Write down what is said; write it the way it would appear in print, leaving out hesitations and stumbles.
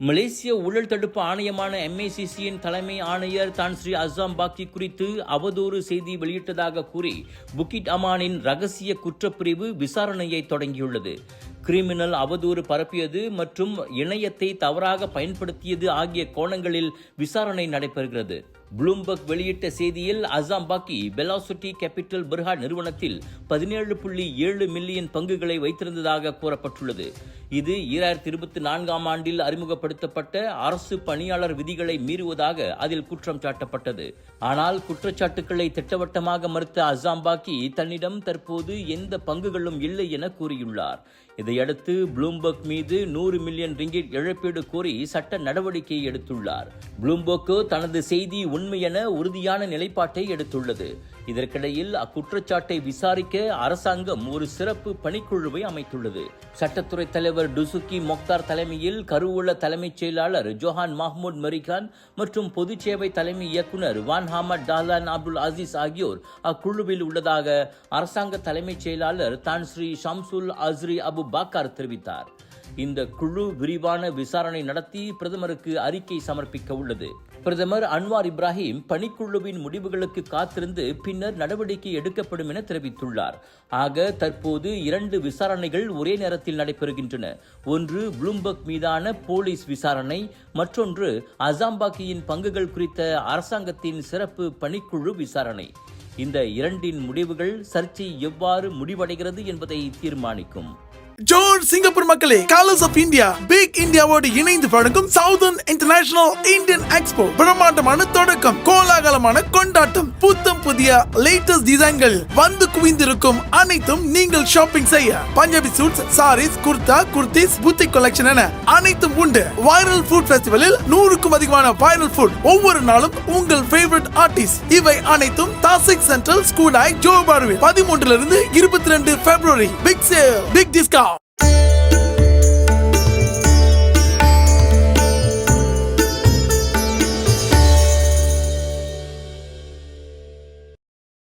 மலேசிய ஊழல் தடுப்பு ஆணையமான MACCயின் தலைமை ஆணையர் தான் ஸ்ரீ அசாம் பாக்கி குறித்து அவதூறு செய்தி வெளியிட்டதாக கூறி புக்கிட் அமானின் ரகசிய குற்றப்பிரிவு விசாரணையை தொடங்கியுள்ளது. கிரிமினல் அவதூறு பரப்பியது மற்றும் இணையத்தை தவறாக பயன்படுத்தியது ஆகிய கோணங்களில் விசாரணை நடைபெறுகிறது. ப்ளூம்பர்க் வெளியிட்ட செய்தியில் அசாம் பாக்கி வெலாசிட்டி கேபிட்டல் பெர்ஹா நிறுவனத்தில் 17.7 மில்லியன் பங்குகளை வைத்திருந்ததாக கூறப்பட்டுள்ளது. இது 2024ஆம் ஆண்டில் அறிமுகப்படுத்தப்பட்ட அரசு பணியாளர் விதிகளை மீறுவதாக அதில் குற்றம் சாட்டப்பட்டது. ஆனால் குற்றச்சாட்டுக்களை திட்டவட்டமாக மறுத்த அசாம் பாக்கி தன்னிடம் தற்போது எந்த பங்குகளும் இல்லை என கூறியுள்ளார். இதையடுத்து ப்ளூம்பர்க் மீது 100 மில்லியன் ரிங்கிட் இழப்பீடு கோரி சட்ட நடவடிக்கை எடுத்துள்ளார். ப்ளூம்பர்க் தனது செய்தி உண்மை என உறுதியான நிலைப்பாட்டை எடுத்துள்ளது. இதற்கிடையில் அக்குற்றச்சாட்டை விசாரிக்க அரசாங்கம் ஒரு சிறப்பு பணிக்குழுவை அமைத்துள்ளது. சட்டத்துறை தலைவர் டுசுகி மொக்தார் தலைமையில் கருவூல தலைமைச் செயலாளர் ஜோஹான் மஹ்மூத் மரிகான் மற்றும் பொதுச் சேவை தலைமை இயக்குநர் வான் ஹாமட் டாலான் அப்துல் அசீஸ் ஆகியோர் அக்குழுவில் உள்ளதாக அரசாங்க தலைமைச் செயலாளர் தான் ஸ்ரீ ஷம்சுல் அஸ்ரி அபு பாக்கார் தெரிவித்தார். இந்த குழு விரிவான விசாரணை நடத்தி பிரதமருக்கு அறிக்கை சமர்ப்பிக்க உள்ளது. பிரதமர் அன்வார் இப்ராஹிம் பணிக்குழுவின் முடிவுகளுக்கு காத்திருந்து பின்னர் நடவடிக்கை எடுக்கப்படும் என தெரிவித்துள்ளார். ஆக தற்போது 2 விசாரணைகள் ஒரே நேரத்தில் நடைபெறுகின்றன. ஒன்று ப்ளூம்பர்க் மீதான போலீஸ் விசாரணை, மற்றொன்று அசாம் பாக்கியின் பங்குகள் குறித்த அரசாங்கத்தின் சிறப்பு பணிக்குழு விசாரணை. இந்த 2 முடிவுகள் சர்ச்சை எவ்வாறு முடிவடைகிறது என்பதை தீர்மானிக்கும். ஜோர் சிங்கப்பூர் மக்களே, கலர்ஸ் ஆஃப் இந்தியா பிக் இந்தியாவோடு இணைந்து வழங்கும் சவுதர்ன் இன்டர்நேஷனல் இந்தியன் எக்ஸ்போ பிரம்மாண்டமான தொடக்கம், கோலாகலமான கொண்டாட்டம், புத்தம் புதிய லேட்டஸ்ட் டிசைன்கள் வந்து குவிந்திருக்கும். அனைத்தும் நீங்கள் ஷாப்பிங் செய்ய Punjabi suits, saris, kurta, kurtis, boutique collection என அனைத்தும் உண்டு. வைரல் ஃபுட் ஃபெஸ்டிவலில் 100க்கும் அதிகமான வைரல் ஃபுட், ஒவ்வொரு நாளும் உங்கள் ஃபேவரட் ஆர்டிஸ்ட். இவை அனைத்தும் தாசிக் சென்ட்ரல் ஸ்கூடாய் ஜோபார்வில் 13 இருந்து 22 February. Big sale, big discount.